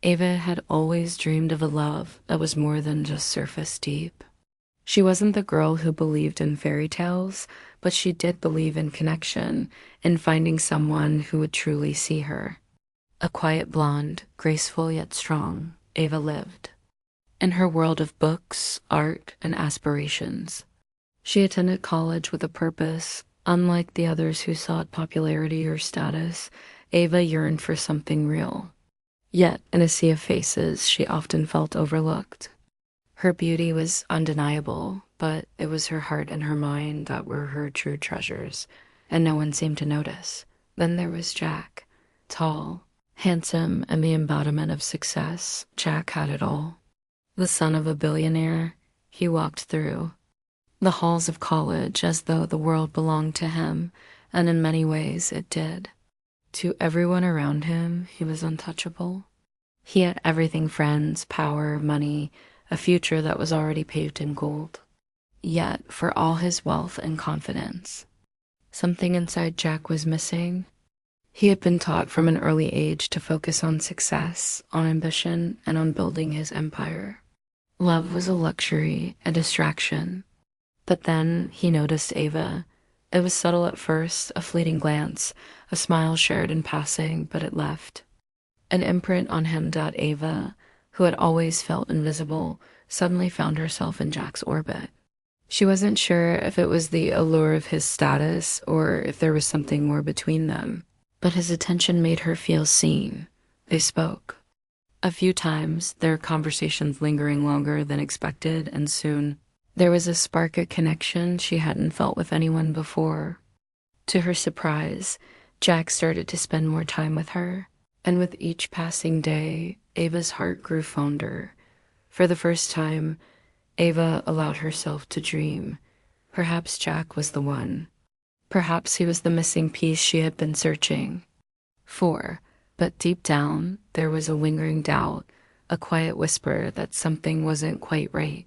Ava had always dreamed of a love that was more than just surface deep. She wasn't the girl who believed in fairy tales, but she did believe in connection, in finding someone who would truly see her. A quiet blonde, graceful yet strong, Ava lived in her world of books, art, and aspirations. She attended college with a purpose. Unlike the others who sought popularity or status, Ava yearned for something real. Yet, in a sea of faces, she often felt overlooked. Her beauty was undeniable, but it was her heart and her mind that were her true treasures, and no one seemed to notice. Then there was Jack. Tall, handsome, and the embodiment of success. Jack had it all. The son of a billionaire, he walked through the halls of college as though the world belonged to him, and in many ways it did. To everyone around him, he was untouchable. He had everything: friends, power, money, a future that was already paved in gold. Yet, for all his wealth and confidence, something inside Jack was missing. He had been taught from an early age to focus on success, on ambition, and on building his empire. Love was a luxury, a distraction. But then he noticed Ava. It was subtle at first, a fleeting glance, a smile shared in passing, but it left an imprint on him. Ava, who had always felt invisible, suddenly found herself in Jack's orbit. She wasn't sure if it was the allure of his status or if there was something more between them, but his attention made her feel seen. They spoke. A few times, their conversations lingering longer than expected, and soon there was a spark of connection she hadn't felt with anyone before. To her surprise, Jack started to spend more time with her, and with each passing day, Ava's heart grew fonder. For the first time, Ava allowed herself to dream. Perhaps Jack was the one. Perhaps he was the missing piece she had been searching for. But deep down, there was a lingering doubt, a quiet whisper that something wasn't quite right.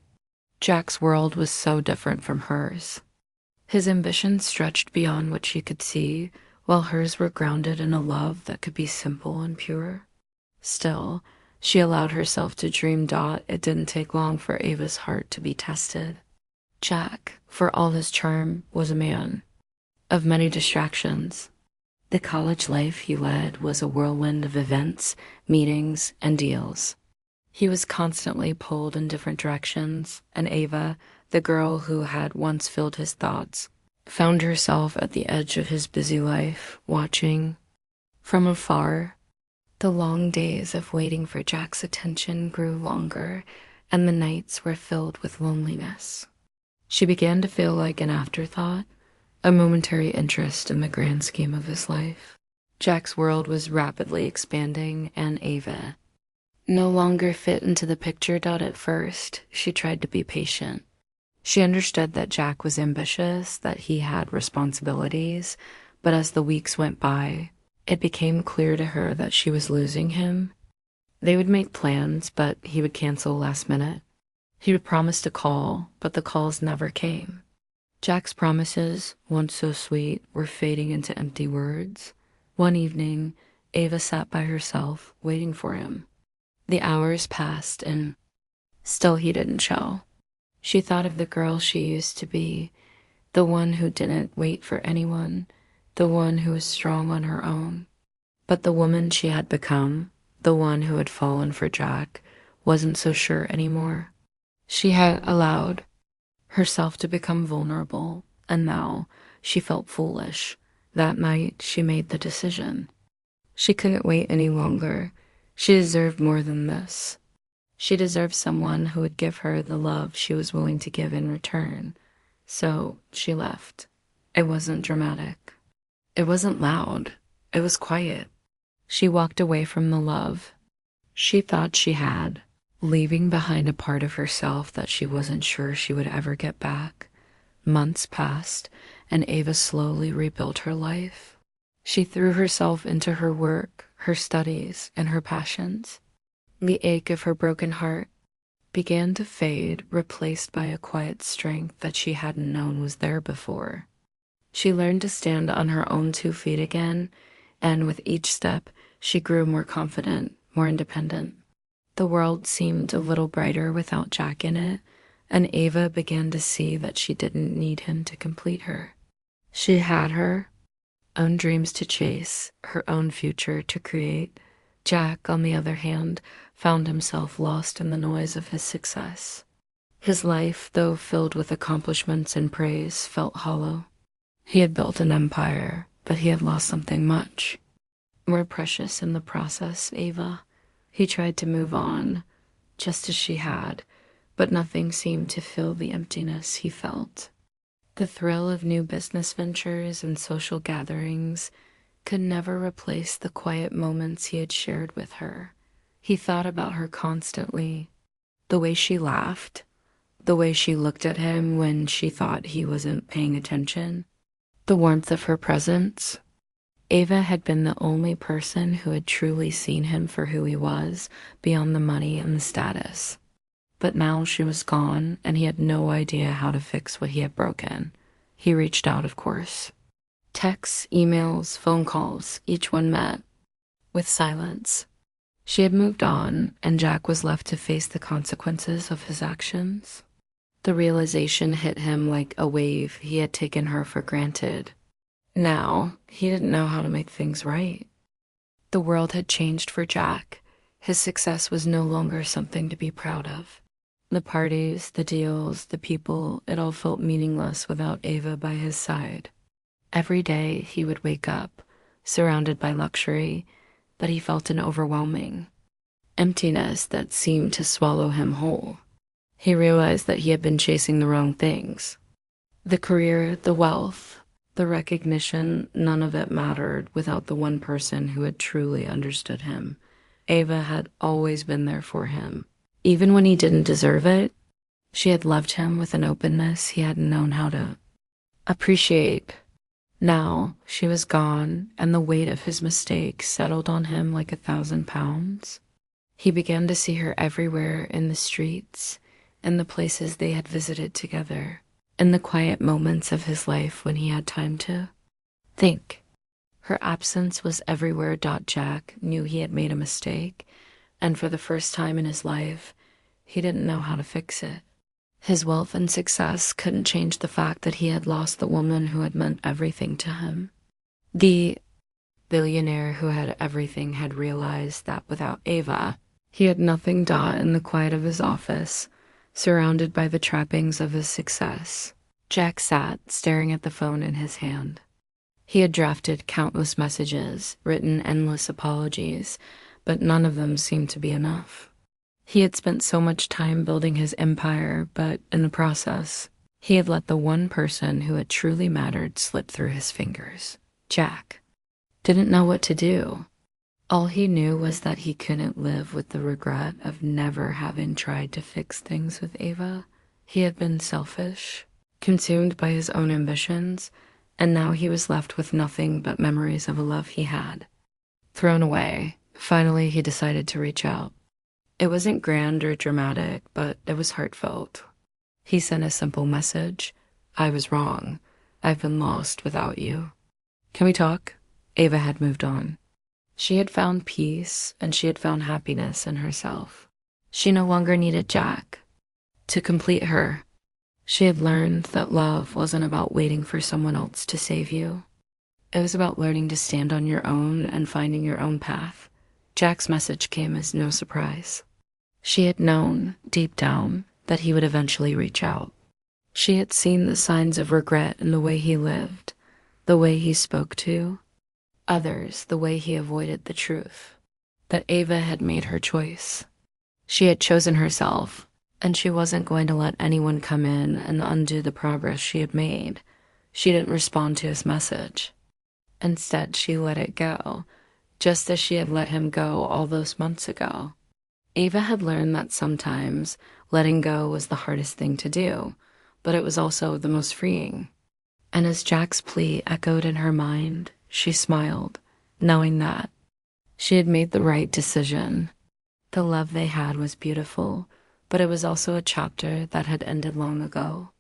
Jack's world was so different from hers. His ambitions stretched beyond what she could see, while hers were grounded in a love that could be simple and pure. Still, she allowed herself to dream. It didn't take long for Ava's heart to be tested. Jack, for all his charm, was a man of many distractions. The college life he led was a whirlwind of events, meetings, and deals. He was constantly pulled in different directions, and Ava, the girl who had once filled his thoughts, found herself at the edge of his busy life, watching from afar. The long days of waiting for Jack's attention grew longer, and the nights were filled with loneliness. She began to feel like an afterthought, a momentary interest in the grand scheme of his life. Jack's world was rapidly expanding, and Ava no longer fit into the picture. At first, she tried to be patient. She understood that Jack was ambitious, that he had responsibilities, but as the weeks went by, it became clear to her that she was losing him. They would make plans, but he would cancel last minute. He would promise to call, but the calls never came. Jack's promises, once so sweet, were fading into empty words. One evening, Ava sat by herself, waiting for him. The hours passed, and still he didn't show. She thought of the girl she used to be, the one who didn't wait for anyone, the one who was strong on her own. But the woman she had become, the one who had fallen for Jack, wasn't so sure anymore. She had allowed herself to become vulnerable, and now she felt foolish. That night, she made the decision. She couldn't wait any longer. She deserved more than this. She deserved someone who would give her the love she was willing to give in return. So she left. It wasn't dramatic. It wasn't loud. It was quiet. She walked away from the love she thought she had, leaving behind a part of herself that she wasn't sure she would ever get back. Months passed, and Ava slowly rebuilt her life. She threw herself into her work, her studies, and her passions. The ache of her broken heart began to fade, replaced by a quiet strength that she hadn't known was there before. She learned to stand on her own 2 feet again, and with each step, she grew more confident, more independent. The world seemed a little brighter without Jack in it, and Ava began to see that she didn't need him to complete her. She had her own dreams to chase, her own future to create. Jack, on the other hand, found himself lost in the noise of his success. His life, though filled with accomplishments and praise, felt hollow. He had built an empire, but he had lost something much more precious in the process, Ava. He tried to move on, just as she had, but nothing seemed to fill the emptiness he felt. The thrill of new business ventures and social gatherings could never replace the quiet moments he had shared with her. He thought about her constantly, the way she laughed, the way she looked at him when she thought he wasn't paying attention, the warmth of her presence. Ava had been the only person who had truly seen him for who he was, beyond the money and the status. But now she was gone, and he had no idea how to fix what he had broken. He reached out, of course. Texts, emails, phone calls, each one met with silence. She had moved on, and Jack was left to face the consequences of his actions. The realization hit him like a wave. He had taken her for granted. Now, he didn't know how to make things right. The world had changed for Jack. His success was no longer something to be proud of. The parties, the deals, the people, it all felt meaningless without Ava by his side. Every day he would wake up, surrounded by luxury, but he felt an overwhelming emptiness that seemed to swallow him whole. He realized that he had been chasing the wrong things. The career, the wealth, the recognition, none of it mattered without the one person who had truly understood him. Ava had always been there for him. Even when he didn't deserve it, she had loved him with an openness he hadn't known how to appreciate. Now, she was gone, and the weight of his mistakes settled on him like 1,000 pounds. He began to see her everywhere, in the streets, in the places they had visited together, in the quiet moments of his life when he had time to think. Her absence was everywhere. Jack knew he had made a mistake, and for the first time in his life, he didn't know how to fix it. His wealth and success couldn't change the fact that he had lost the woman who had meant everything to him. The billionaire who had everything had realized that without Ava, he had nothing. In the quiet of his office, surrounded by the trappings of his success, Jack sat, staring at the phone in his hand. He had drafted countless messages, written endless apologies, but none of them seemed to be enough. He had spent so much time building his empire, but in the process, he had let the one person who had truly mattered slip through his fingers. Jack didn't know what to do. All he knew was that he couldn't live with the regret of never having tried to fix things with Ava. He had been selfish, consumed by his own ambitions, and now he was left with nothing but memories of a love he had thrown away. Finally, he decided to reach out. It wasn't grand or dramatic, but it was heartfelt. He sent a simple message. I was wrong. I've been lost without you. Can we talk? Ava had moved on. She had found peace, and she had found happiness in herself. She no longer needed Jack to complete her. She had learned that love wasn't about waiting for someone else to save you. It was about learning to stand on your own and finding your own path. Jack's message came as no surprise. She had known, deep down, that he would eventually reach out. She had seen the signs of regret in the way he lived, the way he spoke to others, the way he avoided the truth. That Ava had made her choice. She had chosen herself, and she wasn't going to let anyone come in and undo the progress she had made. She didn't respond to his message. Instead, she let it go, just as she had let him go all those months ago. Ava had learned that sometimes letting go was the hardest thing to do, but it was also the most freeing. And as Jack's plea echoed in her mind, she smiled, knowing that she had made the right decision. The love they had was beautiful, but it was also a chapter that had ended long ago.